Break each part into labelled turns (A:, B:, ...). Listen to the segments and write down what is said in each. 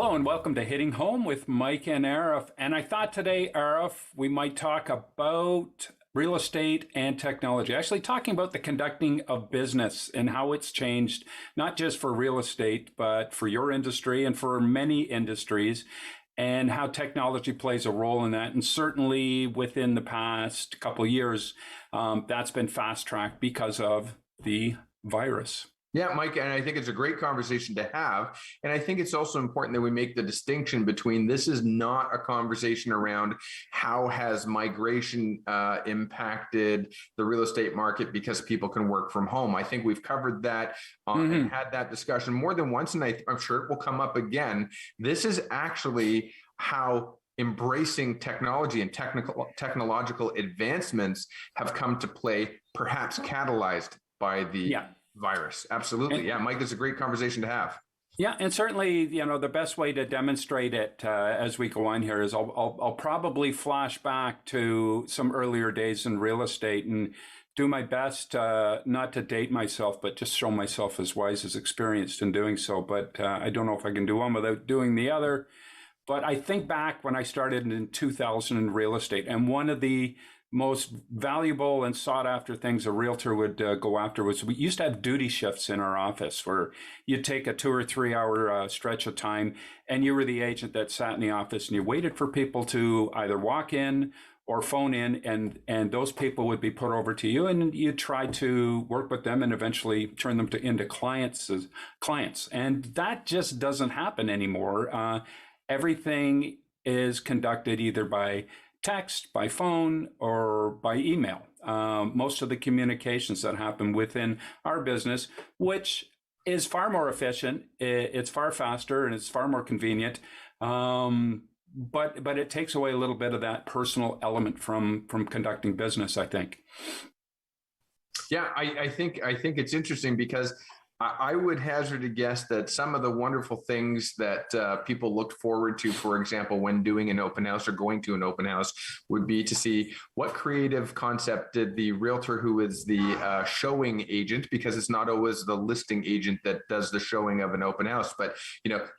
A: Hello and welcome to Hitting Home with Mike and Arif. And I thought today, Arif, we might talk about real estate and technology. Actually, talking about the conducting of business and how it's changed, not just for real estate, but for your industry and for many industries, and how technology plays a role in that. And certainly within the past couple of years, that's been fast tracked because of the virus.
B: Yeah, Mike, and I think it's a great conversation to have. And I think it's also important that we make the distinction between this is not a conversation around how has migration impacted the real estate market because people can work from home. I think we've covered that and had that discussion more than once, and I'm sure it will come up again. This is actually how embracing technology and technological advancements have come to play, perhaps catalyzed by the virus. Absolutely. Yeah, Mike, it's a great conversation to have.
A: Yeah, and certainly, the best way to demonstrate it as we go on here is I'll probably flash back to some earlier days in real estate and do my best not to date myself, but just show myself as wise as experienced in doing so. But I don't know if I can do one without doing the other. But I think back when I started in 2000 in real estate, and one of the most valuable and sought after things a realtor would go after was we used to have duty shifts in our office where you'd take a 2 or 3 hour stretch of time and you were the agent that sat in the office and you waited for people to either walk in or phone in, and those people would be put over to you, and you try to work with them and eventually turn them into clients. And that just doesn't happen anymore. Everything is conducted either by text, by phone, or by email. Most of the communications that happen within our business, which is far more efficient, it's far faster, and it's far more convenient. But it takes away a little bit of that personal element from conducting business, I think.
B: Yeah, I think it's interesting because I would hazard a guess that some of the wonderful things that people looked forward to, for example, when doing an open house or going to an open house, would be to see what creative concept did the realtor who is the showing agent, because it's not always the listing agent that does the showing of an open house, but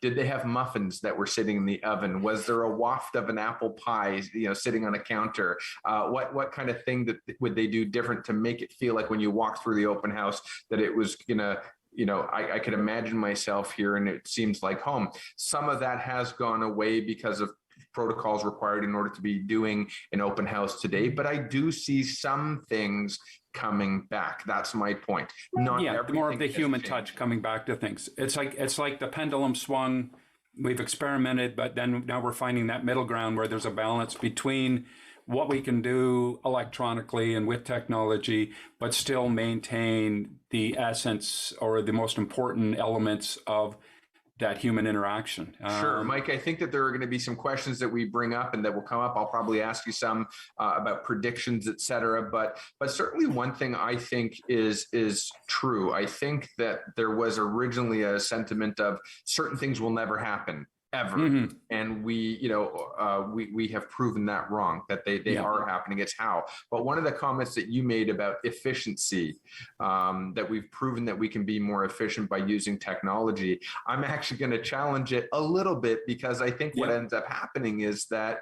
B: did they have muffins that were sitting in the oven? Was there a waft of an apple pie, sitting on a counter? What kind of thing that would they do different to make it feel like when you walk through the open house that it was gonna, I could imagine myself here and it seems like home. Some of that has gone away because of protocols required in order to be doing an open house today. But I do see some things coming back. That's my point.
A: Not more of the human touch coming back to things. It's like the pendulum swung. We've experimented, but then now we're finding that middle ground where there's a balance between what we can do electronically and with technology, but still maintain the essence or the most important elements of that human interaction.
B: Sure, Mike, I think that there are going to be some questions that we bring up and that will come up. I'll probably ask you some about predictions, et cetera. But certainly one thing I think is true. I think that there was originally a sentiment of certain things will never happen. Ever. Mm-hmm. And we have proven that wrong, that they are happening. It's how. But one of the comments that you made about efficiency, that we've proven that we can be more efficient by using technology, I'm actually going to challenge it a little bit, because I think what ends up happening is that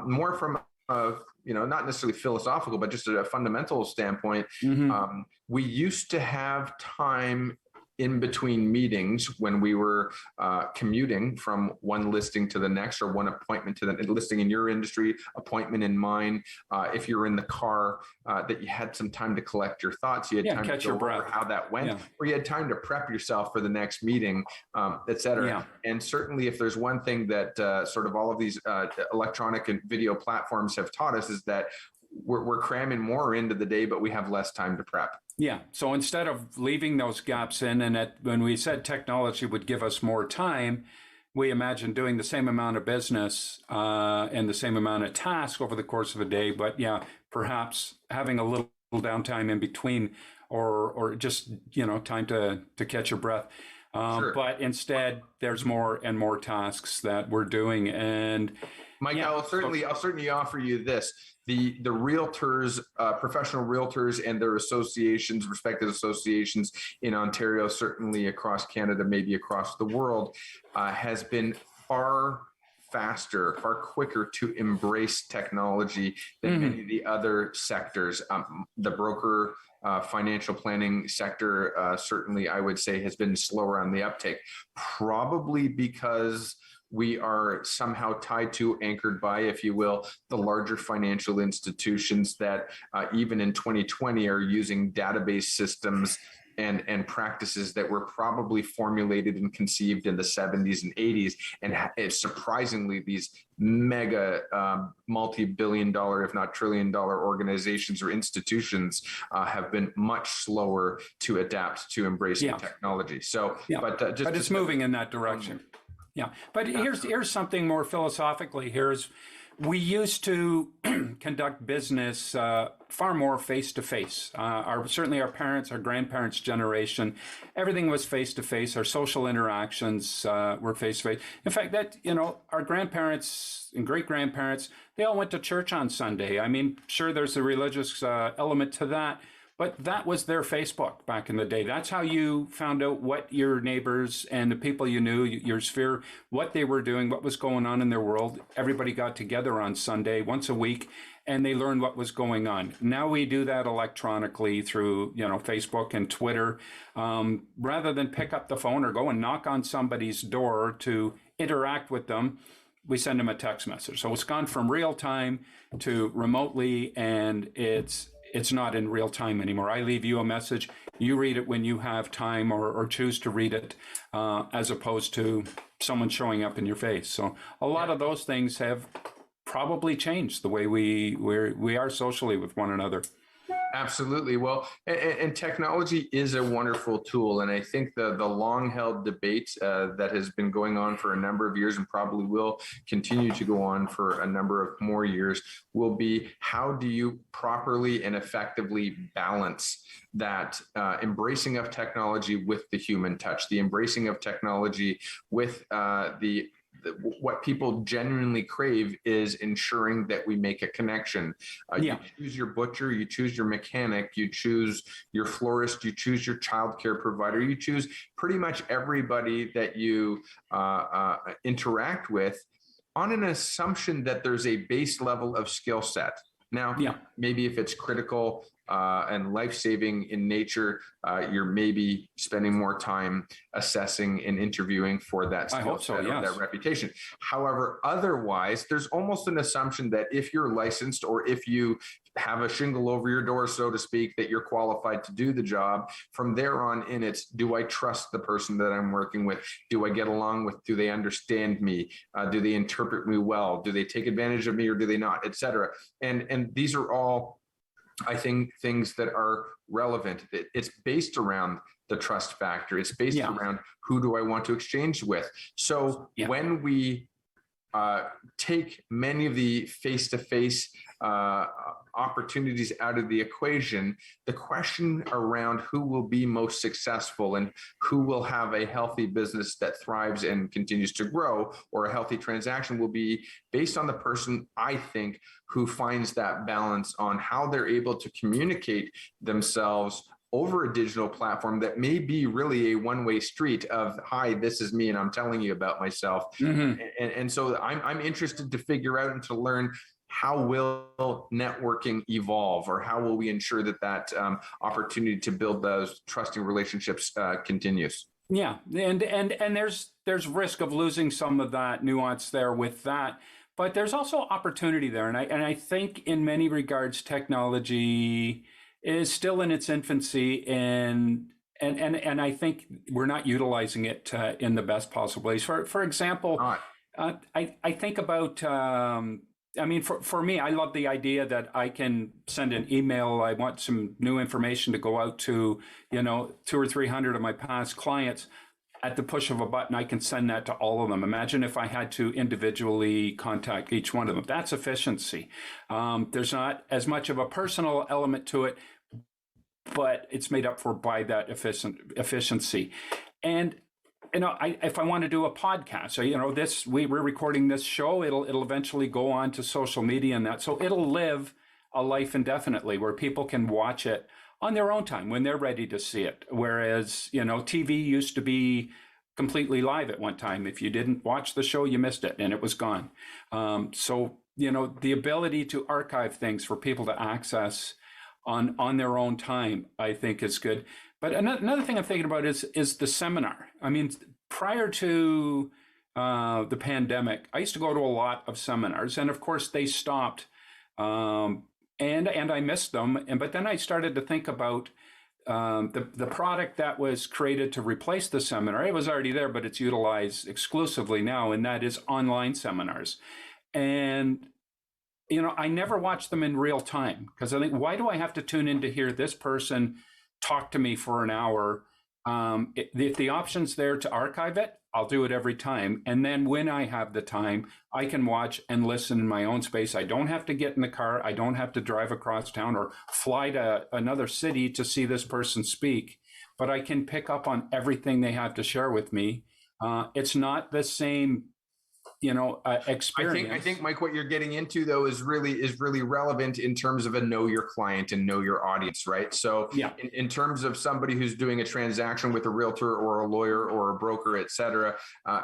B: more from not necessarily philosophical, but just a fundamental standpoint, we used to have time in between meetings when we were commuting from one listing to the next, or one appointment to the listing in your industry, appointment in mine. If you're in the car, that you had some time to collect your thoughts, you had time to go over how that went, or you had time to prep yourself for the next meeting, et cetera. Yeah. And certainly if there's one thing that sort of all of these electronic and video platforms have taught us, is that we're cramming more into the day, but we have less time to prep.
A: Yeah. So instead of leaving those gaps in, and when we said technology would give us more time, we imagine doing the same amount of business and the same amount of tasks over the course of a day. But perhaps having a little downtime in between, or just, time to catch your breath. Sure. But instead, there's more and more tasks that we're doing. And
B: Mike, I'll certainly offer you this. The realtors, professional realtors and their associations, respective associations in Ontario, certainly across Canada, maybe across the world, has been far faster, far quicker to embrace technology than many of the other sectors. The broker financial planning sector, certainly I would say, has been slower on the uptake, probably because we are somehow tied to, anchored by, if you will, the larger financial institutions that even in 2020 are using database systems and practices that were probably formulated and conceived in the 70s and 80s. And surprisingly, these mega multi-billion dollar, if not trillion dollar organizations or institutions have been much slower to adapt to embracing technology. So, but
A: it's moving in that direction. Yeah, but here's something more philosophically. We used to conduct business far more face to face. Certainly our parents, our grandparents' generation, everything was face to face. Our social interactions were face to face. In fact, our grandparents and great grandparents, they all went to church on Sunday. I mean, sure, there's a religious element to that. But that was their Facebook back in the day. That's how you found out what your neighbors and the people you knew, your sphere, what they were doing, what was going on in their world. Everybody got together on Sunday once a week, and they learned what was going on. Now we do that electronically through, Facebook and Twitter. Rather than pick up the phone or go and knock on somebody's door to interact with them, we send them a text message. So it's gone from real time to remotely, and it's not in real time anymore. I leave you a message, you read it when you have time or choose to read it, as opposed to someone showing up in your face. So a lot of those things have probably changed the way we are socially with one another.
B: Absolutely. Well, and technology is a wonderful tool. And I think the long held debate that has been going on for a number of years and probably will continue to go on for a number of more years will be, how do you properly and effectively balance that embracing of technology with the human touch, the embracing of technology with what people genuinely crave is ensuring that we make a connection. You choose your butcher, you choose your mechanic, you choose your florist, you choose your childcare provider, you choose pretty much everybody that you interact with on an assumption that there's a base level of skill set. Now, maybe if it's critical and life-saving in nature, you're maybe spending more time assessing and interviewing for that skill set or that reputation. However, otherwise, there's almost an assumption that if you're licensed or if you have a shingle over your door, so to speak, that you're qualified to do the job. From there on in, it's, do I trust the person that I'm working with? Do I get along with? Do they understand me? Do they interpret me well? Do they take advantage of me or do they not, et cetera? And these are all, I think, things that are relevant. It's based around the trust factor. It's based around, who do I want to exchange with? So when we take many of the face-to-face opportunities out of the equation, the question around who will be most successful and who will have a healthy business that thrives and continues to grow, or a healthy transaction, will be based on the person, I think, who finds that balance on how they're able to communicate themselves over a digital platform that may be really a one-way street of, hi, this is me and I'm telling you about myself. And so I'm interested to figure out and to learn, how will networking evolve, or how will we ensure that opportunity to build those trusting relationships continues?
A: Yeah, and there's risk of losing some of that nuance there with that, but there's also opportunity there, and I think in many regards technology is still in its infancy, and I think we're not utilizing it in the best possible ways. For example, I think about. I mean, for me, I love the idea that I can send an email. I want some new information to go out to, 200 or 300 of my past clients. At the push of a button, I can send that to all of them. Imagine if I had to individually contact each one of them. That's efficiency. There's not as much of a personal element to it, but it's made up for by that efficiency. And if I want to do a podcast, so we're recording this show, it'll eventually go on to social media and that, so it'll live a life indefinitely where people can watch it on their own time when they're ready to see it. Whereas TV used to be completely live at one time. If you didn't watch the show, you missed it and it was gone. So, the ability to archive things for people to access on their own time, I think is good. But another thing I'm thinking about is the seminar. I mean, prior to the pandemic, I used to go to a lot of seminars, and of course they stopped, and I missed them. But then I started to think about the product that was created to replace the seminar. It was already there, but it's utilized exclusively now, and that is online seminars. And I never watch them in real time because I think, why do I have to tune in to hear this person talk to me for an hour? If the option's there to archive it, I'll do it every time. And then when I have the time, I can watch and listen in my own space. I don't have to get in the car. I don't have to drive across town or fly to another city to see this person speak. But I can pick up on everything they have to share with me. It's not the same experience.
B: I think, Mike, what you're getting into though is really relevant in terms of a know your client and know your audience, right? So
A: yeah.
B: in terms of somebody who's doing a transaction with a realtor or a lawyer or a broker, et cetera,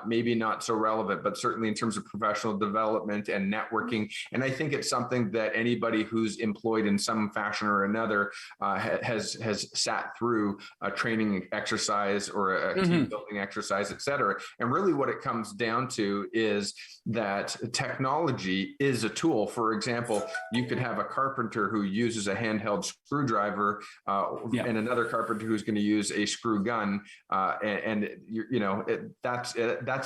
B: maybe not so relevant, but certainly in terms of professional development and networking. And I think it's something that anybody who's employed in some fashion or another has sat through a training exercise or a team building exercise, et cetera. And really what it comes down to is that technology is a tool. For example, you could have a carpenter who uses a handheld screwdriver and another carpenter who's going to use a screw gun. That's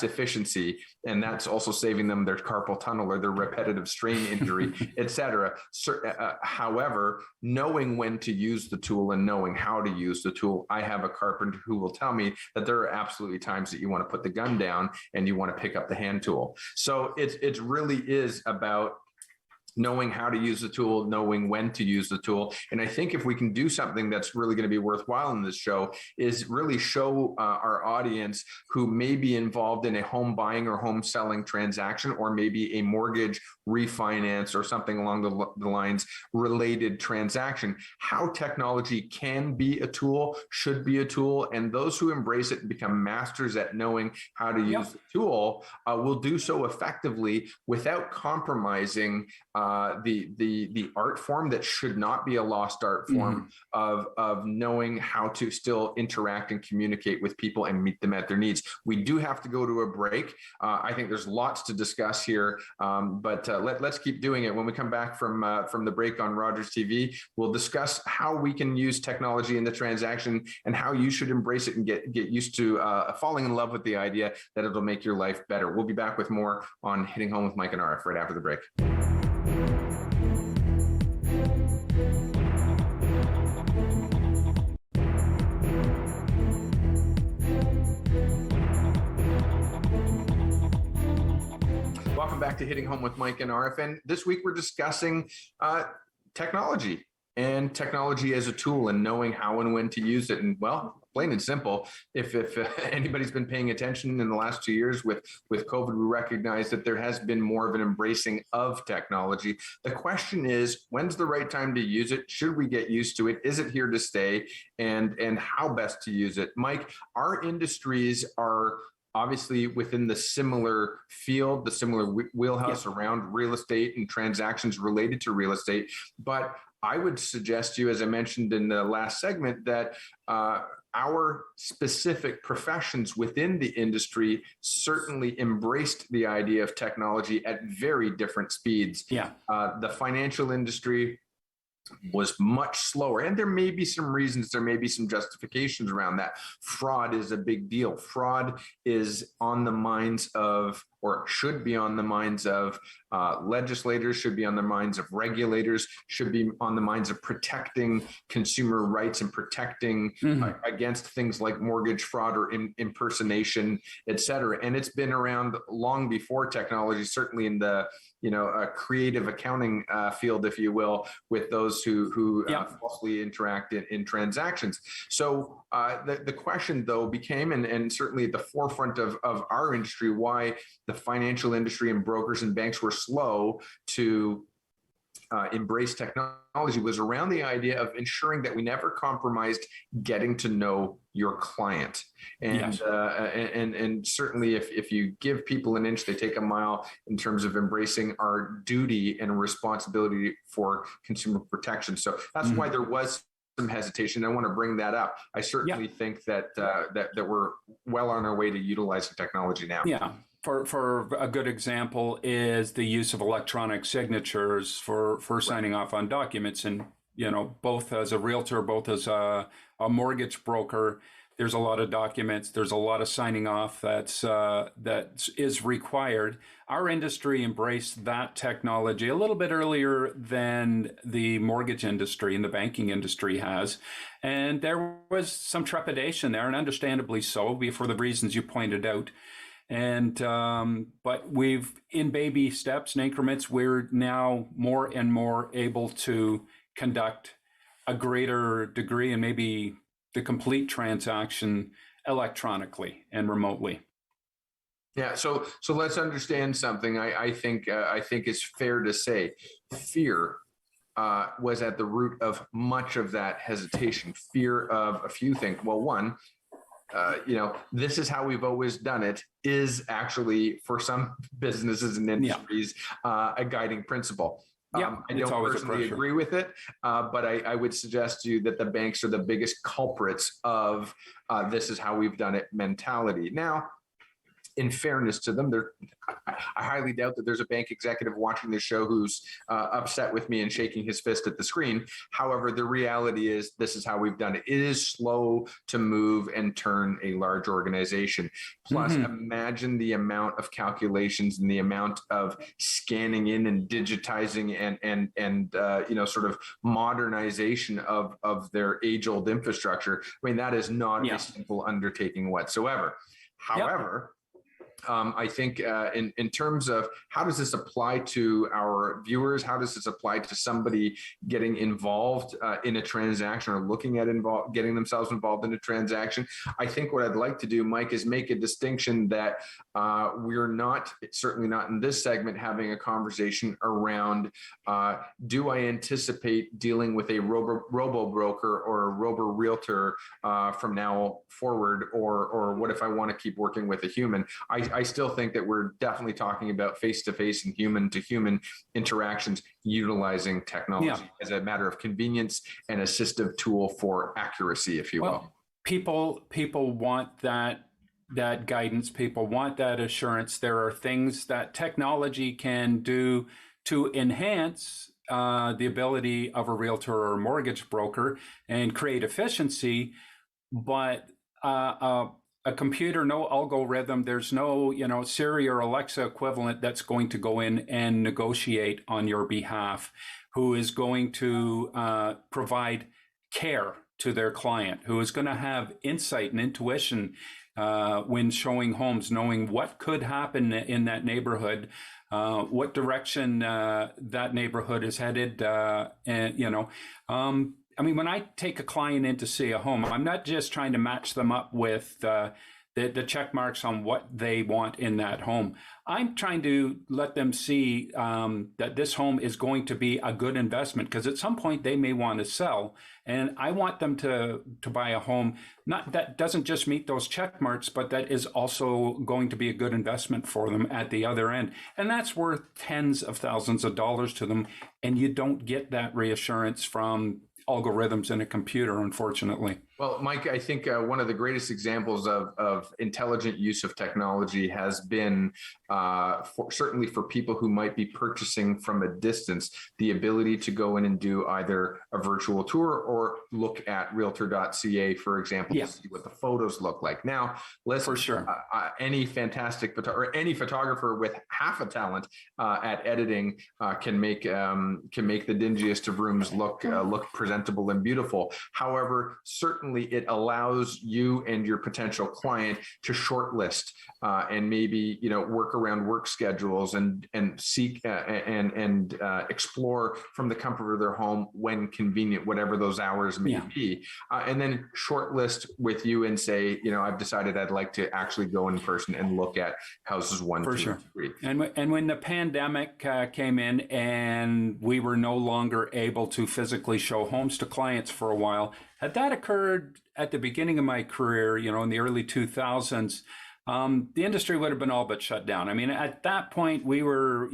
B: efficiency. And that's also saving them their carpal tunnel or their repetitive strain injury, et cetera. However, knowing when to use the tool and knowing how to use the tool, I have a carpenter who will tell me that there are absolutely times that you want to put the gun down and you want to pick up the hand tool. So it really is about knowing how to use the tool, knowing when to use the tool. And I think if we can do something that's really going to be worthwhile in this show is really show our audience who may be involved in a home buying or home selling transaction, or maybe a mortgage refinance or something along the lines related transaction, how technology can be a tool, should be a tool. And those who embrace it and become masters at knowing how to use the tool will do so effectively without compromising the art form that should not be a lost art form of knowing how to still interact and communicate with people and meet them at their needs. We do have to go to a break. I think there's lots to discuss here, but let's keep doing it. When we come back from the break on Rogers TV, we'll discuss how we can use technology in the transaction and how you should embrace it and get used to falling in love with the idea that it'll make your life better. We'll be back with more on Hitting Home with Mike and Arif right after the break. Welcome back to Hitting Home with Mike and Arif. And this week we're discussing technology and technology as a tool and knowing how and when to use it. And well, plain and simple, if anybody's been paying attention in the last 2 years with COVID, we recognize that there has been more of an embracing of technology. The question is, when's the right time to use it? Should we get used to it? Is it here to stay? And how best to use it? Mike, our industries are obviously within the similar field, the similar wheelhouse around real estate and transactions related to real estate. But I would suggest to you, as I mentioned in the last segment, that our specific professions within the industry certainly embraced the idea of technology at very different speeds. The financial industry was much slower. And there may be some reasons, there may be some justifications around that. Fraud is a big deal. Fraud is on the minds of, or should be on the minds of legislators, should be on the minds of regulators, should be on the minds of protecting consumer rights and protecting against things like mortgage fraud or impersonation, et cetera. And it's been around long before technology, certainly in the creative accounting field, if you will, with those who falsely interact in transactions. So the question, though, became, and certainly at the forefront of our industry, why the financial industry and brokers and banks were slow to embraced technology was around the idea of ensuring that we never compromised getting to know your client. And
A: Yes.
B: and certainly if you give people an inch, they take a mile in terms of embracing our duty and responsibility for consumer protection. So that's why there was some hesitation. I want to bring that up. I certainly think that that we're well on our way to utilizing technology now.
A: Yeah. For a good example is the use of electronic signatures for signing off on documents. And, both as a realtor, both as a mortgage broker, there's a lot of documents. There's a lot of signing off that is required. Our industry embraced that technology a little bit earlier than the mortgage industry and the banking industry has. And there was some trepidation there, and understandably so, for the reasons you pointed out. And but we've, in baby steps and increments, we're now more and more able to conduct a greater degree and maybe the complete transaction electronically and remotely.
B: Yeah. So let's understand something. I think it's fair to say fear was at the root of much of that hesitation. Fear of a few things. Well, one, this is how we've always done it is actually, for some businesses and industries, a guiding principle.
A: Yeah,
B: I don't personally agree with it, but I would suggest to you that the banks are the biggest culprits of this is how we've done it mentality. Now, in fairness to them, I highly doubt that there's a bank executive watching this show who's upset with me and shaking his fist at the screen. However, the reality is this is how we've done it. It is slow to move and turn a large organization. Plus, imagine the amount of calculations and the amount of scanning in and digitizing and sort of modernization of their age-old infrastructure. I mean, that is not a simple undertaking whatsoever. However, I think in terms of how does this apply to our viewers, how does this apply to somebody getting involved in a transaction or looking at getting themselves involved in a transaction, I think what I'd like to do, Mike, is make a distinction that we're not, certainly not in this segment, having a conversation around do I anticipate dealing with a robo broker or a robo realtor from now forward, or what if I want to keep working with a human? I still think that we're definitely talking about face-to-face and human-to-human interactions utilizing technology as a matter of convenience and assistive tool for accuracy, if you will.
A: People want that guidance. People want that assurance. There are things that technology can do to enhance the ability of a realtor or a mortgage broker and create efficiency, but a computer, no algorithm, there's no, Siri or Alexa equivalent that's going to go in and negotiate on your behalf, who is going to provide care to their client, who is going to have insight and intuition when showing homes, knowing what could happen in that neighborhood, what direction that neighborhood is headed, when I take a client in to see a home, I'm not just trying to match them up with the check marks on what they want in that home. I'm trying to let them see that this home is going to be a good investment, because at some point they may want to sell, and I want them to buy a home that doesn't just meet those check marks, but that is also going to be a good investment for them at the other end. And that's worth tens of thousands of dollars to them, and you don't get that reassurance from algorithms in a computer, unfortunately.
B: Well, Mike, I think one of the greatest examples of intelligent use of technology has been certainly for people who might be purchasing from a distance, the ability to go in and do either a virtual tour or look at realtor.ca, for example, to see what the photos look like. Now, listen, for sure, any fantastic any photographer with half a talent at editing can make the dingiest of rooms look presentable and beautiful. However, certainly importantly, it allows you and your potential client to shortlist and maybe work around work schedules and seek and explore from the comfort of their home when convenient, whatever those hours may be, and then shortlist with you and say, I've decided I'd like to actually go in person and look at houses 1, 2, and 3.
A: And when the pandemic came in and we were no longer able to physically show homes to clients for a while, had that occurred at the beginning of my career, in the early 2000s, the industry would have been all but shut down. I mean, at that point, we were,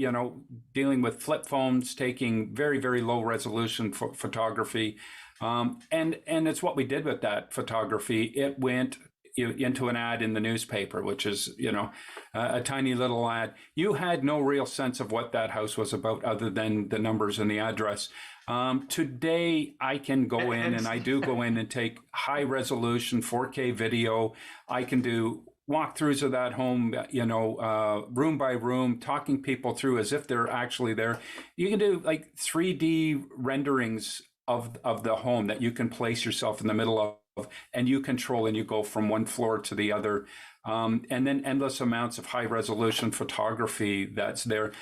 A: dealing with flip phones, taking very, very low resolution photography. And it's what we did with that photography. It went into an ad in the newspaper, which is, a tiny little ad. You had no real sense of what that house was about other than the numbers and the address. Today, I can go in, and I do go in and take high resolution 4K video. I can do walkthroughs of that home, room by room, talking people through as if they're actually there. You can do like 3D renderings of the home that you can place yourself in the middle of, and you control, and you go from one floor to the other. And then endless amounts of high resolution photography that's there.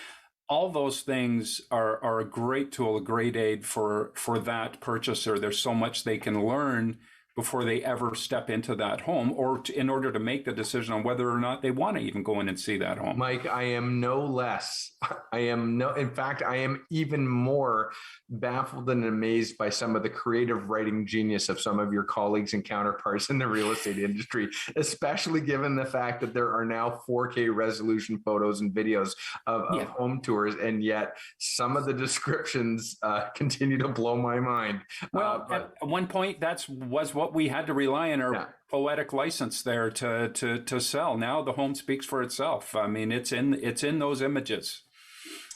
A: All those things are a great tool, a great aid for that purchaser. There's so much they can learn before they ever step into that home, or in order to make the decision on whether or not they want to even go in and see that home.
B: Mike, I am no less. In fact, I am even more baffled and amazed by some of the creative writing genius of some of your colleagues and counterparts in the real estate industry, especially given the fact that there are now 4K resolution photos and videos of home tours. And yet some of the descriptions continue to blow my mind.
A: Well, at one point, was what we had to rely on our poetic license there to sell. Now the home speaks for itself. I mean, it's in those images.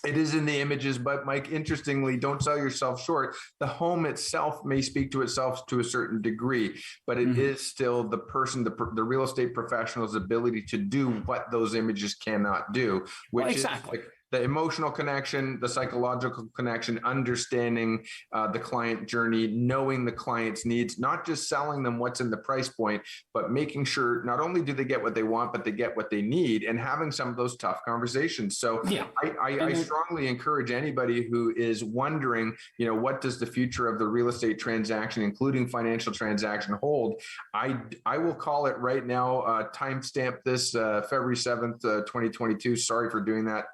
B: It is in the images, but Mike, interestingly, don't sell yourself short. The home itself may speak to itself to a certain degree, but it is still the person, the real estate professional's ability to do what those images cannot do, which is like the emotional connection, the psychological connection, understanding the client journey, knowing the client's needs, not just selling them what's in the price point, but making sure not only do they get what they want, but they get what they need, and having some of those tough conversations. So I strongly encourage anybody who is wondering, what does the future of the real estate transaction, including financial transaction, hold? I will call it right now, timestamp this February 7th, 2022. Sorry for doing that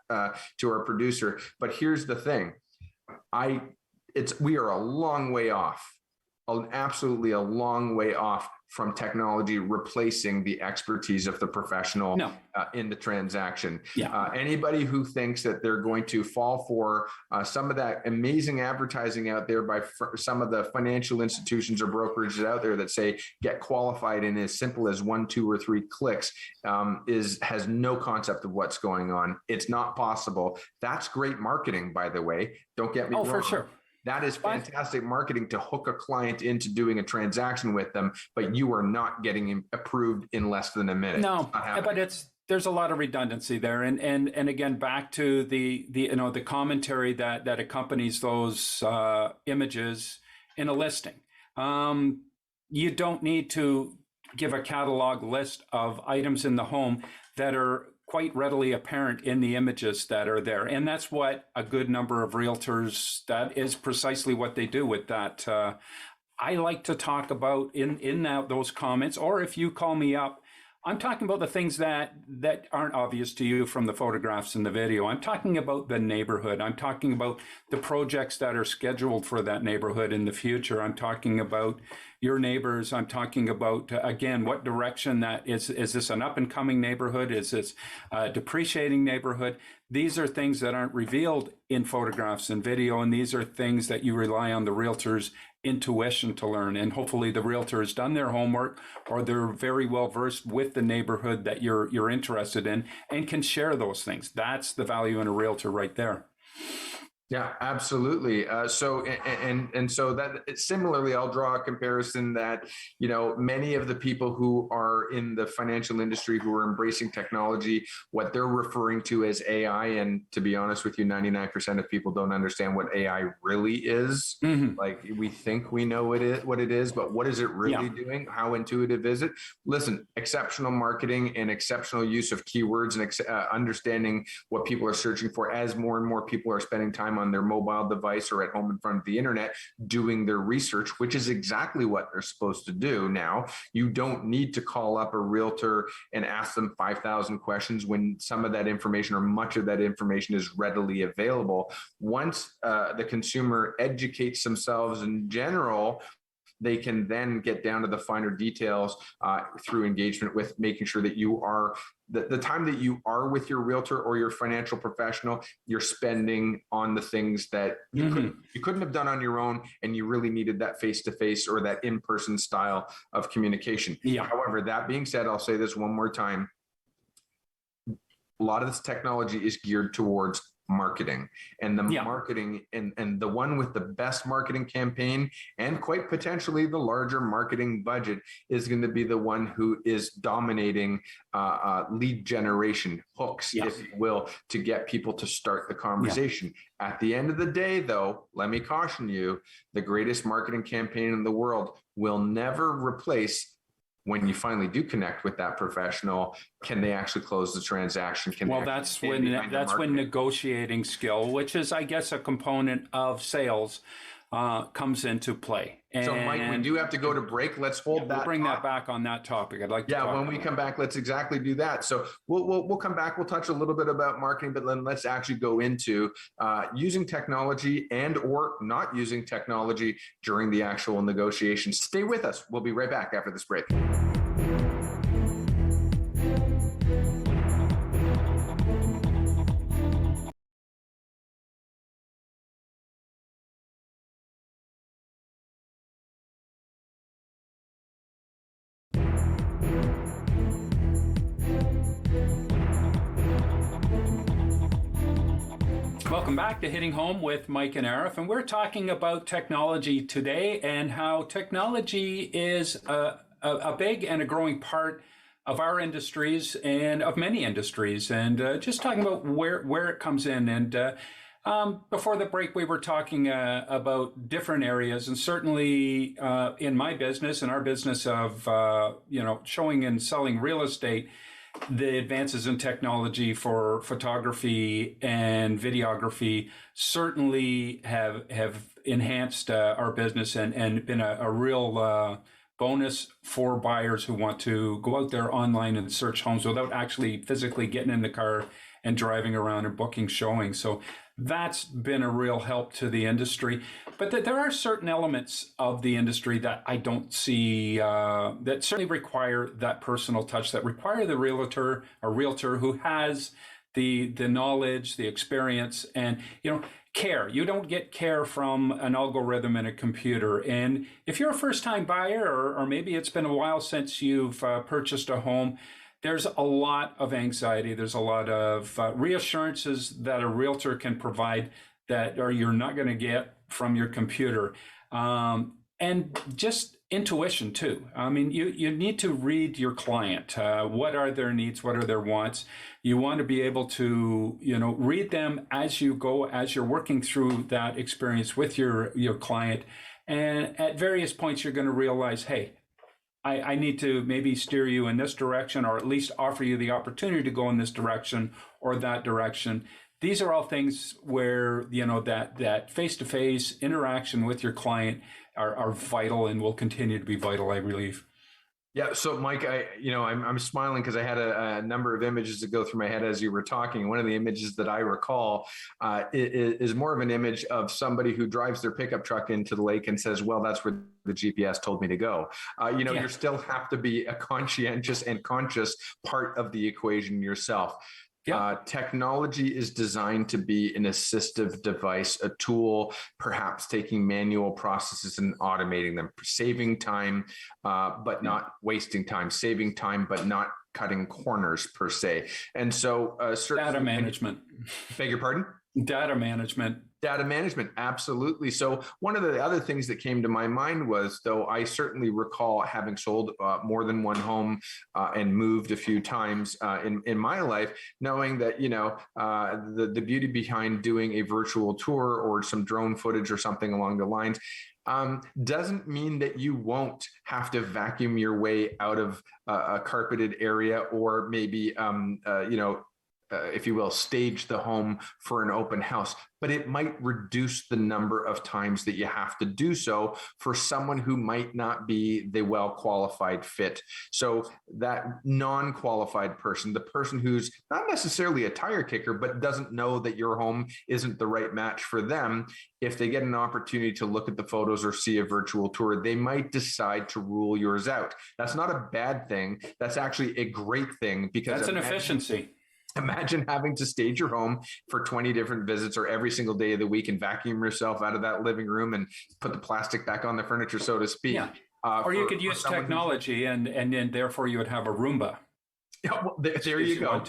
B: to our producer. But here's the thing. We are a long way off, absolutely a long way off from technology replacing the expertise of the professional in the transaction. Anybody who thinks that they're going to fall for some of that amazing advertising out there by some of the financial institutions or brokerages out there that say get qualified in as simple as 1, 2, or 3 clicks has no concept of what's going on. It's not possible. That's great marketing, by the way. Don't get me wrong.
A: For sure.
B: That is fantastic marketing to hook a client into doing a transaction with them, but you are not getting approved in less than a minute.
A: No, but there's a lot of redundancy there, and again, back to the commentary that accompanies those images in a listing. You don't need to give a catalog list of items in the home that are quite readily apparent in the images that are there. And that's what a good number of realtors, that is precisely what they do with that. I like to talk about in those comments, or if you call me up, I'm talking about the things that aren't obvious to you from the photographs and the video. I'm talking about the neighborhood. I'm talking about the projects that are scheduled for that neighborhood in the future. I'm talking about your neighbors. I'm talking about, again, what direction that is. Is this an up and coming neighborhood? Is this a depreciating neighborhood? These are things that aren't revealed in photographs and video, and these are things that you rely on the realtor's intuition to learn. And hopefully the realtor has done their homework, or they're very well versed with the neighborhood that you're interested in and can share those things. That's the value in a realtor right there.
B: Yeah, absolutely. So that similarly, I'll draw a comparison that many of the people who are in the financial industry who are embracing technology, what they're referring to as AI, and to be honest with you, 99% of people don't understand what AI really is.
A: Hmm.
B: Like we think we know what it is, but what is it
A: Yeah.
B: really doing? How intuitive is it? Listen, exceptional marketing and exceptional use of keywords and understanding what people are searching for as more and more people are spending time on their mobile device or at home in front of the internet doing their research, which is exactly what they're supposed to do now. You don't need to call up a realtor and ask them 5,000 questions when some of that information or much of that information is readily available. Once the consumer educates themselves in general, they can then get down to the finer details through engagement with making sure that you are the time that you are with your realtor or your financial professional, you're spending on the things that
A: Hmm.
B: you couldn't have done on your own, and you really needed that face-to-face or that in-person style of communication.
A: Yeah.
B: However, that being said, I'll say this one more time: a lot of this technology is geared towards marketing, and the
A: Yeah.
B: marketing and the one with the best marketing campaign and quite potentially the larger marketing budget is going to be the one who is dominating lead generation hooks,
A: Yeah.
B: if you will, to get people to start the
A: Yeah.
B: conversation. At the end of the day, though, let me caution you: the greatest marketing campaign in the world will never replace, when you finally do connect with that professional, can they actually close the transaction? Can they
A: Well,
B: actually stand behind the
A: that's when
B: marketing?
A: negotiating skill, which is, I guess, a component of sales, comes into play.
B: So, Mike, we
A: And
B: do have to go to break. Let's
A: yeah,
B: hold
A: we'll
B: that
A: bring that
B: thought.
A: back on that topic. I'd like to
B: Yeah,
A: talk
B: when we
A: about
B: come
A: that.
B: back, let's exactly do that. So we'll come back. We'll touch a little bit about marketing, but then let's actually go into using technology and or not using technology during the actual negotiation. Stay with us. We'll be right back after this break.
A: Welcome back to Hitting Home with Mike and Arif, and we're talking about technology today and how technology is a big and a growing part of our industries and of many industries, and just talking about where it comes in. And before the break, we were talking about different areas, and certainly in my business, in our business of showing and selling real estate, the advances in technology for photography and videography certainly have enhanced our business and been a real bonus for buyers who want to go out there online and search homes without actually physically getting in the car and driving around and booking showings. So that's been a real help to the industry. But there are certain elements of the industry that I don't see that certainly require that personal touch, that require the realtor who has the knowledge, the experience, and care. You don't get care from an algorithm in a computer. And if you're a first-time buyer, or maybe it's been a while since you've purchased a home, there's a lot of anxiety. There's a lot of reassurances that a realtor can provide that or you're not going to get from your computer. And just intuition too. I mean, you need to read your client. What are their needs? What are their wants? You want to be able to, read them as you go, as you're working through that experience with your client. And at various points, you're going to realize, hey, I need to maybe steer you in this direction, or at least offer you the opportunity to go in this direction or that direction. These are all things where, that face-to-face interaction with your client are vital and will continue to be vital, I believe.
B: Yeah. So, Mike, I'm smiling because I had a number of images that go through my head as you were talking. One of the images that I recall is more of an image of somebody who drives their pickup truck into the lake and says, "Well, that's where the GPS told me to go."
A: Yeah.
B: You still have to be a conscientious and conscious part of the equation yourself.
A: Yeah.
B: Technology is designed to be an assistive device, a tool, perhaps taking manual processes and automating them, saving time, but not wasting time, saving time, but not cutting corners per se. And so
A: Data
B: certainly,
A: management.
B: beg your pardon?
A: Data management.
B: Data management, absolutely. So one of the other things that came to my mind was, though I certainly recall having sold more than one home and moved a few times in my life, knowing that the beauty behind doing a virtual tour or some drone footage or something along the lines doesn't mean that you won't have to vacuum your way out of a carpeted area, or maybe if you will, stage the home for an open house, but it might reduce the number of times that you have to do so for someone who might not be the well-qualified fit. So that non-qualified person, the person who's not necessarily a tire kicker, but doesn't know that your home isn't the right match for them, if they get an opportunity to look at the photos or see a virtual tour, they might decide to rule yours out. That's not a bad thing. That's actually a great thing, because
A: that's an efficiency.
B: Imagine having to stage your home for 20 different visits or every single day of the week and vacuum yourself out of that living room and put the plastic back on the furniture, so to speak.
A: Yeah. Or you could use technology and then therefore you would have a Roomba.
B: Yeah, well, there you go.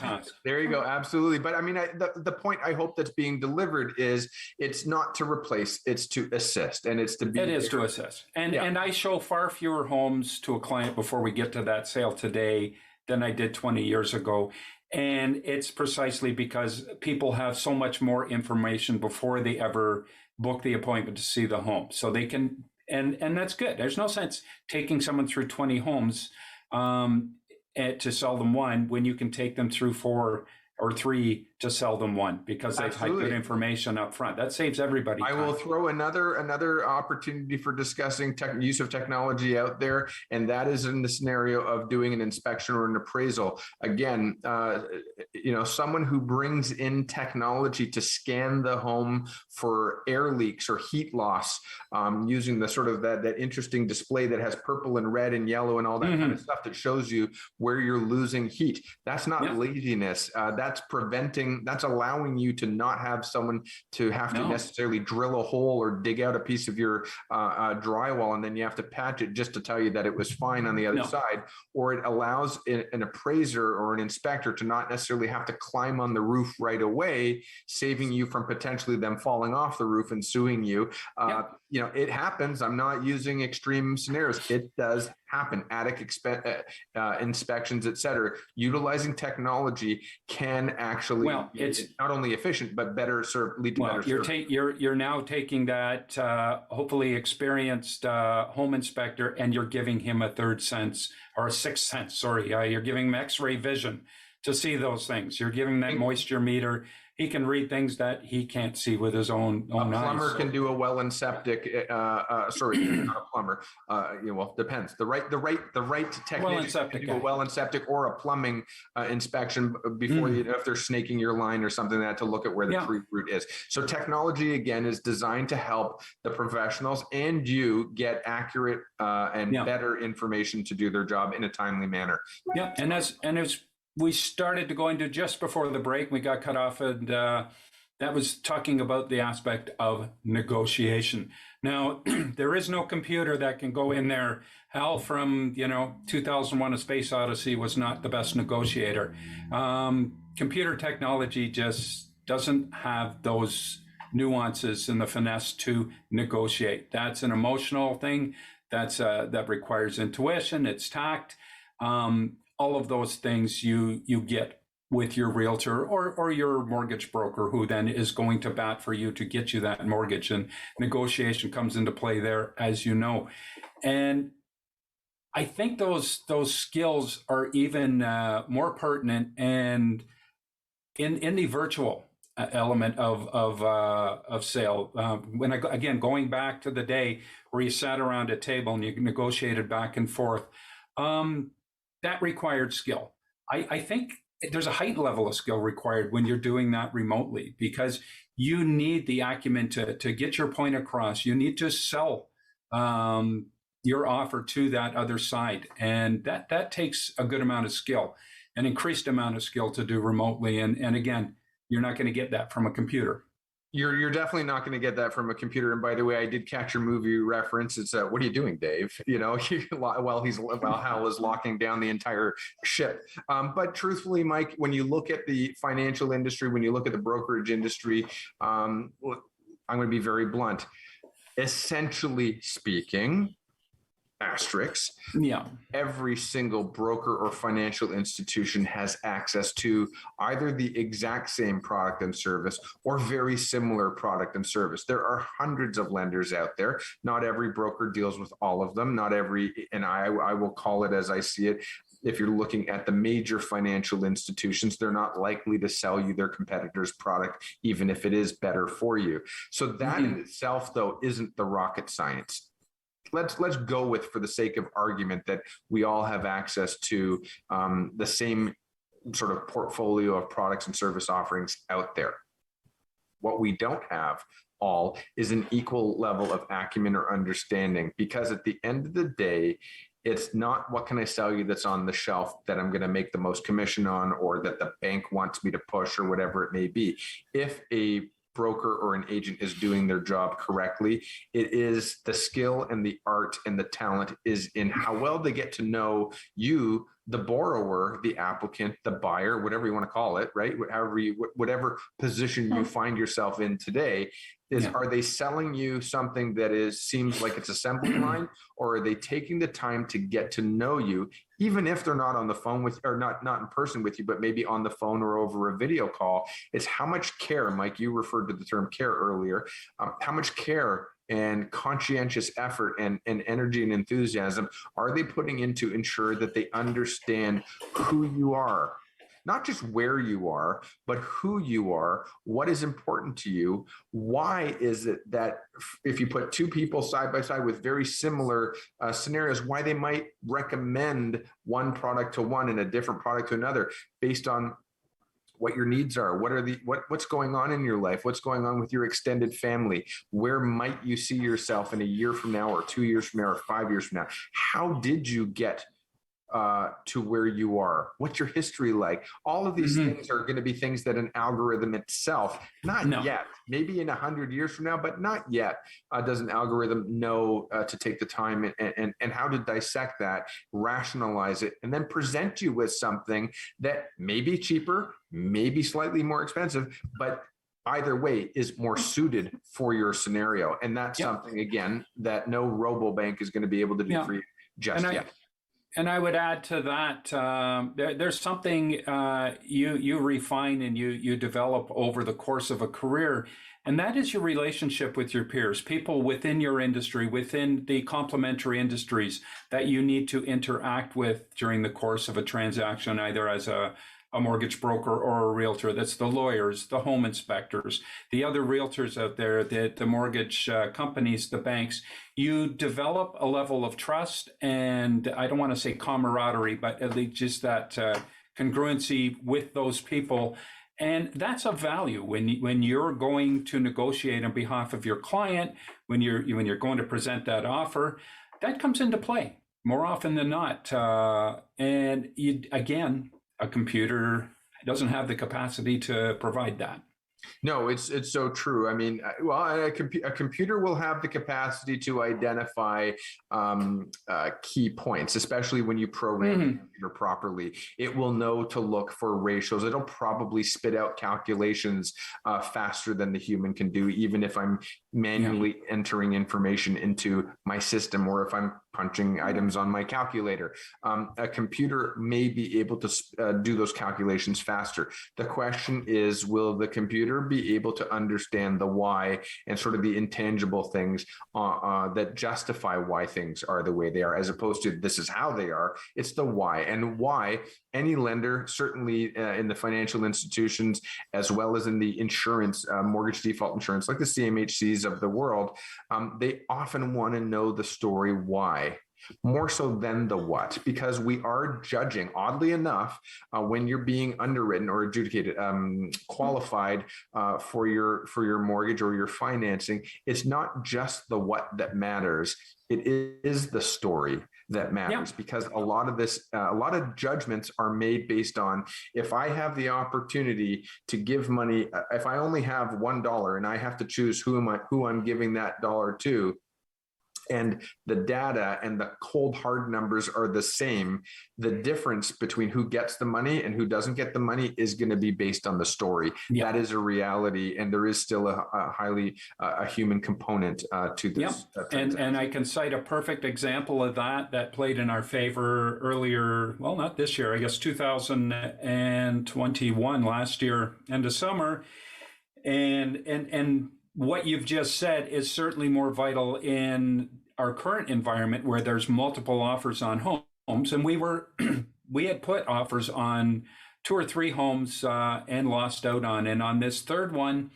B: There you go. Absolutely. But I mean, the point I hope that's being delivered is it's not to replace, it's to assist, and it's to be.
A: It is to assist. And I show far fewer homes to a client before we get to that sale today than I did 20 years ago. And it's precisely because people have so much more information before they ever book the appointment to see the home. So they can, and that's good. There's no sense taking someone through 20 homes to sell them one when you can take them through 4 or 3 to sell them one, because they've had good information up front. That saves everybody time.
B: I will throw another opportunity for discussing use of technology out there, and that is in the scenario of doing an inspection or an appraisal. Again, someone who brings in technology to scan the home for air leaks or heat loss, using the sort of that interesting display that has purple and red and yellow and all that kind of stuff that shows you where you're losing heat. That's not laziness. That's allowing you to not have someone to have to necessarily drill a hole or dig out a piece of your drywall, and then you have to patch it just to tell you that it was fine on the other side. Or it allows an appraiser or an inspector to not necessarily have to climb on the roof right away, saving you from potentially them falling off the roof and suing you. It happens. I'm not using extreme scenarios. It does happen. Attic inspections, et cetera. Utilizing technology can actually it's not only efficient but lead to better service.
A: You're now taking that hopefully experienced home inspector, and you're giving him a third sense or a sixth sense. Sorry, you're giving him X-ray vision to see those things. You're giving that moisture meter. He can read things that he can't see with his own eyes.
B: A plumber can do a well and septic. Sorry, not a plumber. Depends. The right technician can do a well and septic or a plumbing inspection before if they're snaking your line or something like that, to look at where the tree root is. So technology again is designed to help the professionals and you get accurate and better information to do their job in a timely manner.
A: Yeah, and as we started to go into just before the break, we got cut off, and that was talking about the aspect of negotiation. Now, there is no computer that can go in there. Hal from 2001: A Space Odyssey was not the best negotiator. Computer technology just doesn't have those nuances and the finesse to negotiate. That's an emotional thing. That requires intuition. It's tact. All of those things you get with your realtor or your mortgage broker, who then is going to bat for you to get you that mortgage, and negotiation comes into play there, as you know. And I think those skills are even more pertinent and in the virtual element of sale. Going back to the day where you sat around a table and you negotiated back and forth, that required skill. I think there's a heightened level of skill required when you're doing that remotely, because you need the acumen to get your point across. You need to sell your offer to that other side. And that takes a good amount of skill, an increased amount of skill to do remotely. And again, you're not going to get that from a computer.
B: You're definitely not going to get that from a computer. And by the way, I did catch your movie reference. It's what are you doing, Dave? You know, while Hal is locking down the entire ship. But truthfully, Mike, when you look at the financial industry, when you look at the brokerage industry, I'm going to be very blunt. Essentially speaking, asterisks.
A: Yeah.
B: Every single broker or financial institution has access to either the exact same product and service or very similar product and service. There are hundreds of lenders out there. Not every broker deals with all of them. Not every, and I will call it as I see it. If you're looking at the major financial institutions, they're not likely to sell you their competitor's product, even if it is better for you. So that in itself, though, isn't the rocket science. Let's go with, for the sake of argument, that we all have access to the same sort of portfolio of products and service offerings out there. What we don't have all is an equal level of acumen or understanding, because at the end of the day, it's not what can I sell you that's on the shelf that I'm going to make the most commission on, or that the bank wants me to push, or whatever it may be. If a broker or an agent is doing their job correctly, it is the skill and the art and the talent is in how well they get to know you, the borrower, the applicant, the buyer, whatever you want to call it, right? Whatever position you find yourself in today, are they selling you something that seems like it's assembly line, or are they taking the time to get to know you, even if they're not on the phone with, or not in person with you, but maybe on the phone or over a video call? It's how much care, Mike, you referred to the term care earlier, how much care and conscientious effort and energy and enthusiasm are they putting in to ensure that they understand who you are? Not just where you are, but who you are, what is important to you. Why is it that if you put two people side by side with very similar scenarios, why they might recommend one product to one and a different product to another based on what your needs are, what's going on in your life, what's going on with your extended family, where might you see yourself in a year from now, or 2 years from now, or 5 years from now? How did you get to where you are? What's your history like? All of these things are going to be things that an algorithm itself, not yet, maybe in 100 years from now, but not yet, does an algorithm know to take the time and how to dissect that, rationalize it, and then present you with something that may be cheaper, maybe slightly more expensive, but either way is more suited for your scenario. And that's something, again, that no robo-bank is going to be able to do for you just yet.
A: And I would add to that, there's something you refine and you develop over the course of a career, and that is your relationship with your peers, people within your industry, within the complementary industries that you need to interact with during the course of a transaction, either as a mortgage broker or a realtor. That's the lawyers, the home inspectors, the other realtors out there, the mortgage companies, the banks. You develop a level of trust, and I don't want to say camaraderie, but at least just that congruency with those people. And that's a value when you're going to negotiate on behalf of your client, when you're going to present that offer, that comes into play more often than not. And again, a computer doesn't have the capacity to provide that.
B: No, it's so true. I mean, well, a computer will have the capacity to identify key points, especially when you program the computer properly. It will know to look for ratios. It'll probably spit out calculations faster than the human can do, even if I'm manually entering information into my system, or if I'm punching items on my calculator. A computer may be able to do those calculations faster. The question is, will the computer be able to understand the why and sort of the intangible things that justify why things are the way they are, as opposed to this is how they are. It's the why. And why any lender, certainly in the financial institutions, as well as in the insurance, mortgage default insurance, like the CMHCs of the world, they often want to know the story why, more so than the what, because we are judging, oddly enough, when you're being underwritten or adjudicated, qualified for your mortgage or your financing. It's not just the what that matters. It is the story. that
A: Yeah.
B: matters, because a lot of judgments are made based on, if I have the opportunity to give money, if I only have $1 and I have to choose who I'm giving that dollar to, and the data and the cold hard numbers are the same, the difference between who gets the money and who doesn't get the money is going to be based on the story.
A: Yeah.
B: That is a reality, and there is still a highly a human component to this.
A: Yep. And I can cite a perfect example of that played in our favor earlier, well, not this year, I guess 2021, last year, end of summer. And what you've just said is certainly more vital in our current environment, where there's multiple offers on homes. And we had put offers on 2 or 3 homes and lost out on. And on this third one,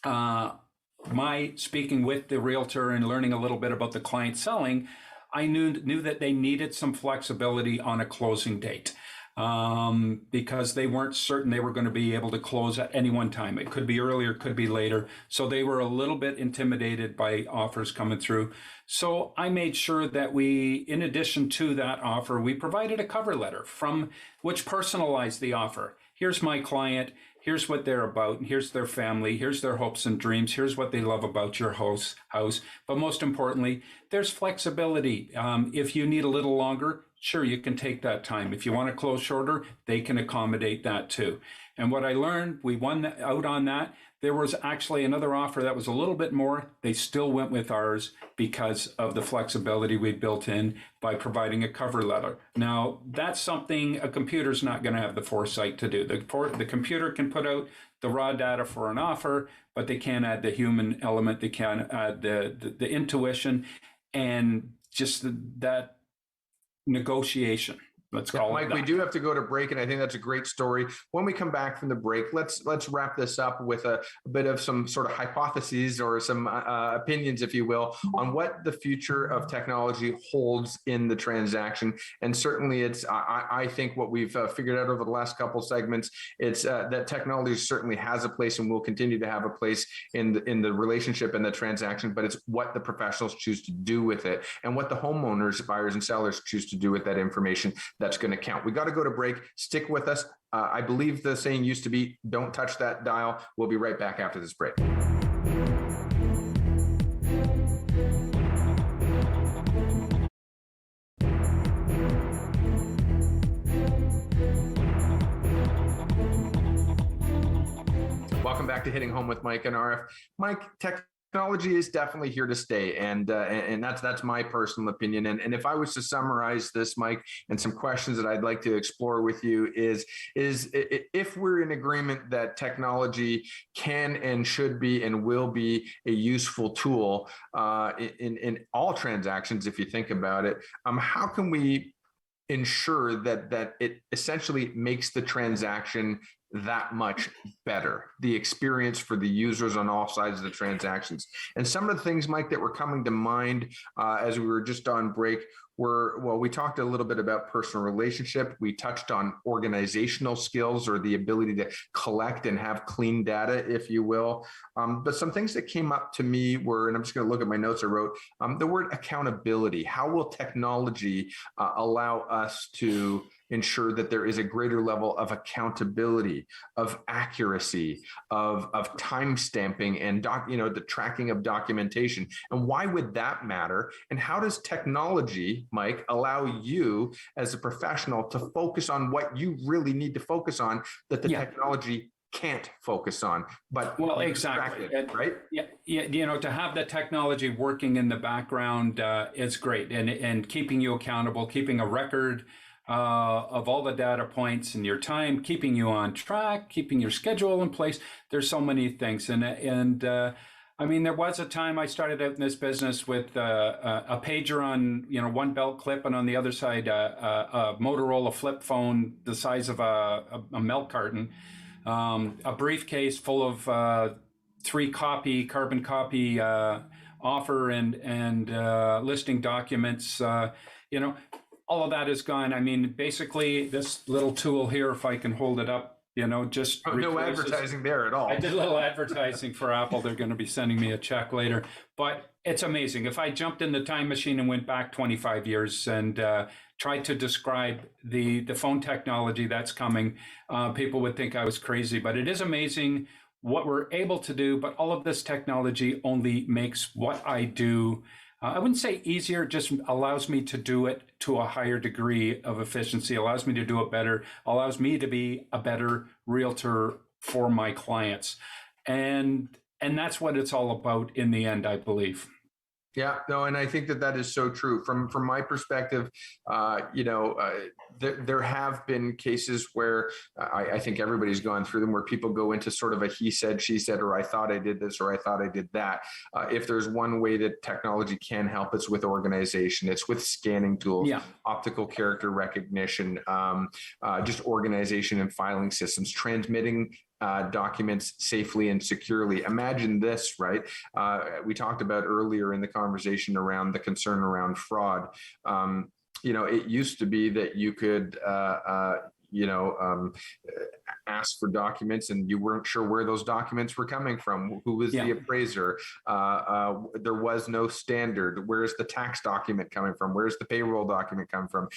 A: my speaking with the realtor and learning a little bit about the client selling, I knew that they needed some flexibility on a closing date. Because they weren't certain they were going to be able to close at any one time. It could be earlier, could be later. So they were a little bit intimidated by offers coming through. So I made sure that we, in addition to that offer, we provided a cover letter from which personalized the offer. Here's my client. Here's what they're about. Here's their family. Here's their hopes and dreams. Here's what they love about your house. But most importantly, there's flexibility. If you need a little longer, sure, you can take that time. If you want to close shorter, they can accommodate that too. And what I learned, we won out on that. There was actually another offer that was a little bit more. They still went with ours because of the flexibility we built in by providing a cover letter. Now, that's something a computer's not going to have the foresight to do. The computer can put out the raw data for an offer, but they can't add the human element. They can't add the intuition and just that negotiation. Let's call it
B: Mike,
A: that.
B: we do have to go to break, and I think that's a great story. When we come back from the break, let's wrap this up with a bit of some sort of hypotheses or some opinions, if you will, on what the future of technology holds in the transaction. And certainly, I think what we've figured out over the last couple segments, it's that technology certainly has a place and will continue to have a place in the relationship and the transaction. But it's what the professionals choose to do with it, and what the homeowners, buyers, and sellers choose to do with that information. That's going to count. We got to go to break. Stick with us. I believe the saying used to be, don't touch that dial. We'll be right back after this break. Welcome back to Hitting Home with Mike and Arif. Mike, technology is definitely here to stay, and that's my personal opinion. And if I was to summarize this, Mike, and some questions that I'd like to explore with you is if we're in agreement that technology can and should be and will be a useful tool in all transactions, if you think about it, how can we ensure that it essentially makes the transaction that much better, the experience for the users on all sides of the transactions? And some of the things, Mike, that were coming to mind as we were just on break were, well, we talked a little bit about personal relationship. We touched on organizational skills, or the ability to collect and have clean data, if you will. But some things that came up to me were, and I'm just going to look at my notes I wrote, the word accountability. How will technology allow us to ensure that there is a greater level of accountability, of accuracy, of time stamping, and the tracking of documentation? And why would that matter? And how does technology, Mike, allow you as a professional to focus on what you really need to focus on that the technology can't focus on? But
A: well, exactly,
B: right?
A: Yeah. To have the technology working in the background is great, and keeping you accountable, keeping a record of all the data points and your time, keeping you on track, keeping your schedule in place. There's so many things. And I mean, there was a time I started out in this business with a pager on, one belt clip, and on the other side, a Motorola flip phone the size of a milk carton, a briefcase full of 3 carbon copy offer and listing documents, all of that is gone. I mean, basically, this little tool here, if I can hold it up just
B: No
A: replaces.
B: advertising there at
A: I
B: all.
A: did a little advertising for Apple. They're going to be sending me a check later. But it's amazing. If I jumped in the time machine and went back 25 years and tried to describe the phone technology that's coming, people would think I was crazy. But it is amazing what we're able to do. But all of this technology only makes what I do, I wouldn't say easier, just allows me to do it to a higher degree of efficiency, allows me to do it better, allows me to be a better realtor for my clients. And that's what it's all about in the end, I believe.
B: Yeah, no, and I think that is so true. From my perspective, there have been cases where I think everybody's gone through them, where people go into sort of a he said, she said, or I thought I did this, or I thought I did that. If there's one way that technology can help, it's with organization. It's with scanning tools,
A: Yeah.
B: optical character recognition, just organization and filing systems, transmitting documents safely and securely. Imagine this, right? We talked about earlier in the conversation around the concern around fraud. It used to be that you could, ask for documents and you weren't sure where those documents were coming from. Who was the appraiser? There was no standard. Where's the tax document coming from? Where's the payroll document coming from?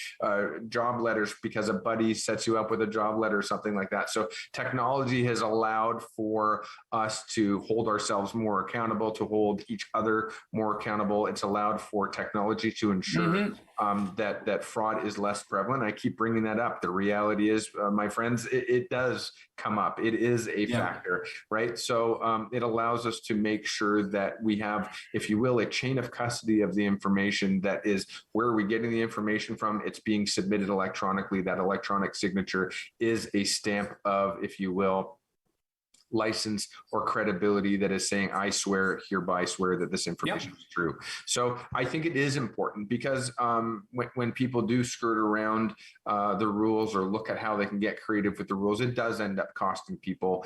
B: Job letters, because a buddy sets you up with a job letter or something like that. So technology has allowed for us to hold ourselves more accountable, to hold each other more accountable. It's allowed for technology to ensure that fraud is less prevalent. I keep bringing that up. The reality is, my friends, it does come up. It is a factor, right? So it allows us to make sure that we have, if you will, a chain of custody of the information. That is, where are we getting the information from? It's being submitted electronically. That electronic signature is a stamp of, if you will, license or credibility that is saying, I swear, hereby swear that this information is true. So I think it is important because when people do skirt around the rules or look at how they can get creative with the rules, it does end up costing people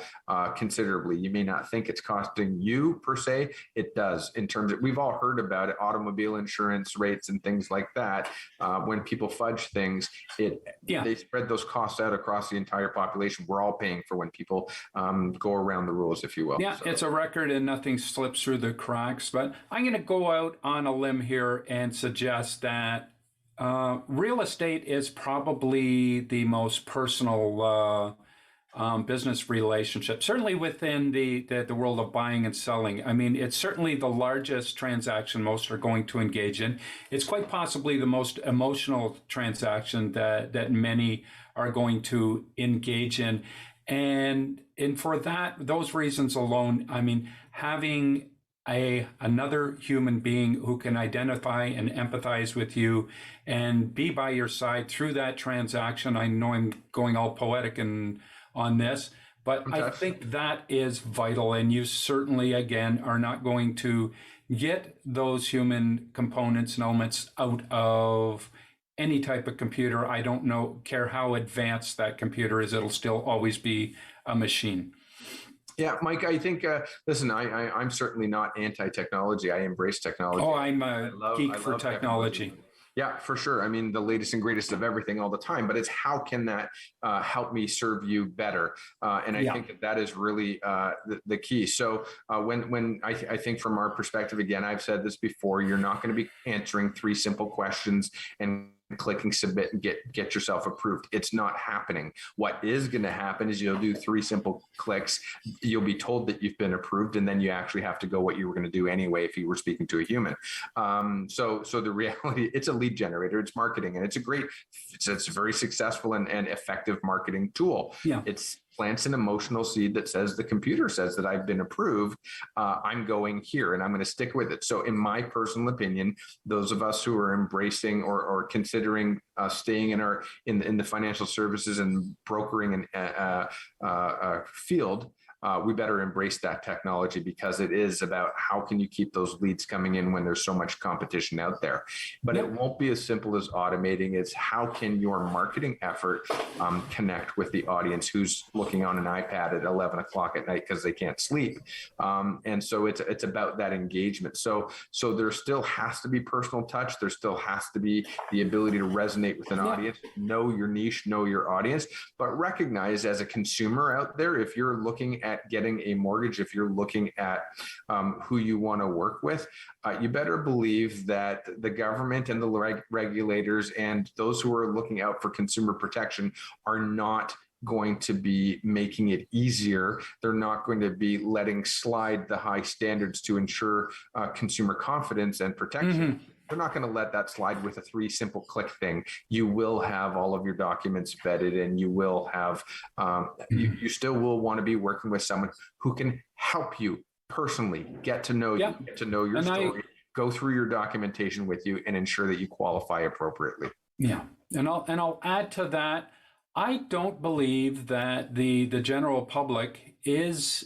B: considerably. You may not think it's costing you per se. It does, in terms of, we've all heard about it, automobile insurance rates and things like that. When people fudge things, they spread those costs out across the entire population. We're all paying for when people go around the rules, if you will.
A: Yeah, so it's a record and nothing slips through the cracks. But I'm going to go out on a limb here and suggest that real estate is probably the most personal business relationship, certainly within the world of buying and selling. I mean, it's certainly the largest transaction most are going to engage in. It's quite possibly the most emotional transaction that many are going to engage in. And for those reasons alone, I mean, having another human being who can identify and empathize with you and be by your side through that transaction. I know I'm going all poetic on this, but I think that is vital. And you certainly, again, are not going to get those human components and elements out of any type of computer. I don't care how advanced that computer is, it'll still always be a machine.
B: Yeah, Mike, I think, listen, I'm certainly not anti-technology. I embrace technology.
A: Oh, I'm a geek for technology.
B: Yeah, for sure. I mean, the latest and greatest of everything all the time, but it's how can that help me serve you better? And I think that is really the key. So when I think from our perspective, again, I've said this before, you're not going to be answering 3 simple questions and clicking submit and get yourself approved. It's not happening. What is going to happen is you'll do 3 simple clicks. You'll be told that you've been approved, and then you actually have to go what you were going to do anyway if you were speaking to a human. So the reality, it's a lead generator, it's marketing, and it's a very successful and effective marketing tool. Yeah. It's plants an emotional seed that says, the computer says that I've been approved. I'm going here and I'm going to stick with it. So in my personal opinion, those of us who are embracing or considering staying in the financial services and brokering and field, we better embrace that technology, because it is about how can you keep those leads coming in when there's so much competition out there. But it won't be as simple as automating. It's how can your marketing effort connect with the audience who's looking on an iPad at 11 o'clock at night because they can't sleep. And so it's about that engagement. So there still has to be personal touch. There still has to be the ability to resonate with an audience, know your niche, know your audience, but recognize as a consumer out there, if you're looking at getting a mortgage, if you're looking at who you want to work with, you better believe that the government and the regulators and those who are looking out for consumer protection are not going to be making it easier. They're not going to be letting slide the high standards to ensure consumer confidence and protection. They're not going to let that slide with a 3 simple click thing. You will have all of your documents vetted, and you will have, you still will want to be working with someone who can help you personally get to know you, get to know your story, go through your documentation with you, and ensure that you qualify appropriately.
A: Yeah. And I'll add to that. I don't believe that the general public has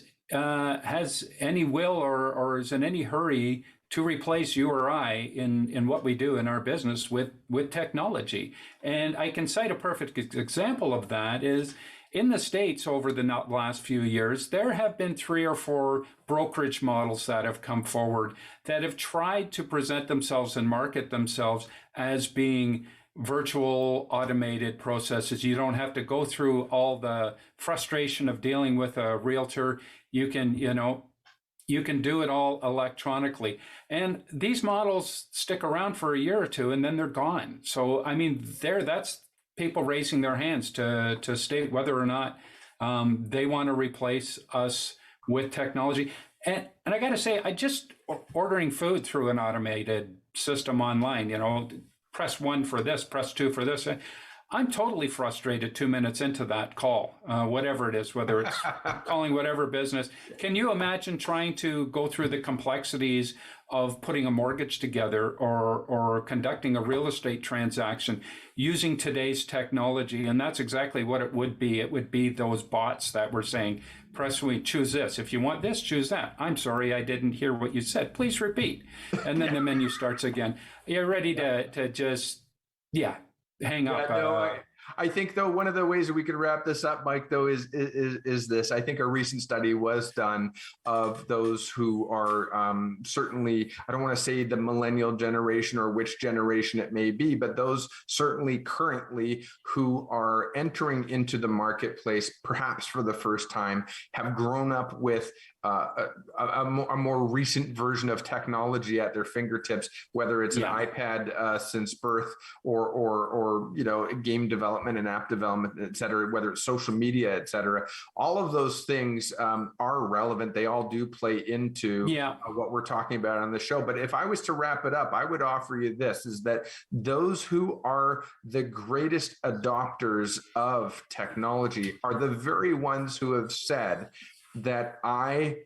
A: any will or is in any hurry to replace you or I in what we do in our business with technology. And I can cite a perfect example of that is in the States over the last few years, there have been 3 or 4 brokerage models that have come forward that have tried to present themselves and market themselves as being virtual automated processes. You don't have to go through all the frustration of dealing with a realtor. You can do it all electronically. And these models stick around for a year or two and then they're gone. So, I mean, that's people raising their hands to state whether or not they want to replace us with technology. And I got to say, I just ordering food through an automated system online, press 1 for this, press 2 for this. I'm totally frustrated 2 minutes into that call, whatever it is, whether it's calling whatever business. Can you imagine trying to go through the complexities of putting a mortgage together or conducting a real estate transaction using today's technology? And that's exactly what it would be. It would be those bots that were saying, press we choose this. If you want this, choose that. I'm sorry, I didn't hear what you said. Please repeat. And then the menu starts again. You're ready to just, hang up.
B: I think, though, one of the ways that we could wrap this up, Mike, though, is this. I think a recent study was done of those who are certainly, I don't want to say the millennial generation or which generation it may be, but those certainly currently who are entering into the marketplace, perhaps for the first time, have grown up with a more recent version of technology at their fingertips, whether it's an iPad since birth or game development and app development, et cetera, whether it's social media, et cetera. All of those things are relevant. They all do play into what we're talking about on the show. But if I was to wrap it up, I would offer you this, is that those who are the greatest adopters of technology are the very ones who have said that I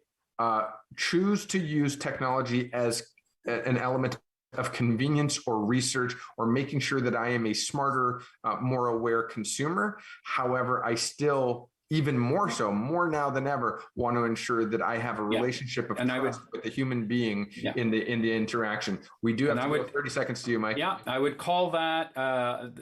B: choose to use technology as an element of convenience or research or making sure that I am a smarter, more aware consumer. However, I still, even more so, more now than ever, want to ensure that I have a relationship of trust with the human being in the interaction. We do have to go 30 seconds to you, Mike.
A: Yeah, I would call that,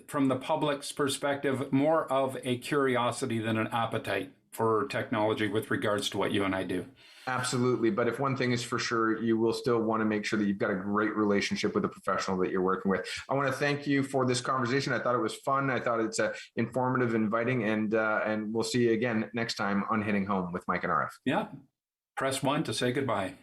A: from the public's perspective, more of a curiosity than an appetite for technology with regards to what you and I do.
B: Absolutely. But if one thing is for sure, you will still want to make sure that you've got a great relationship with the professional that you're working with. I want to thank you for this conversation. I thought it was fun. I thought it's informative, inviting, and we'll see you again next time on Hitting Home with Mike and Arif.
A: Yeah. Press 1 to say goodbye.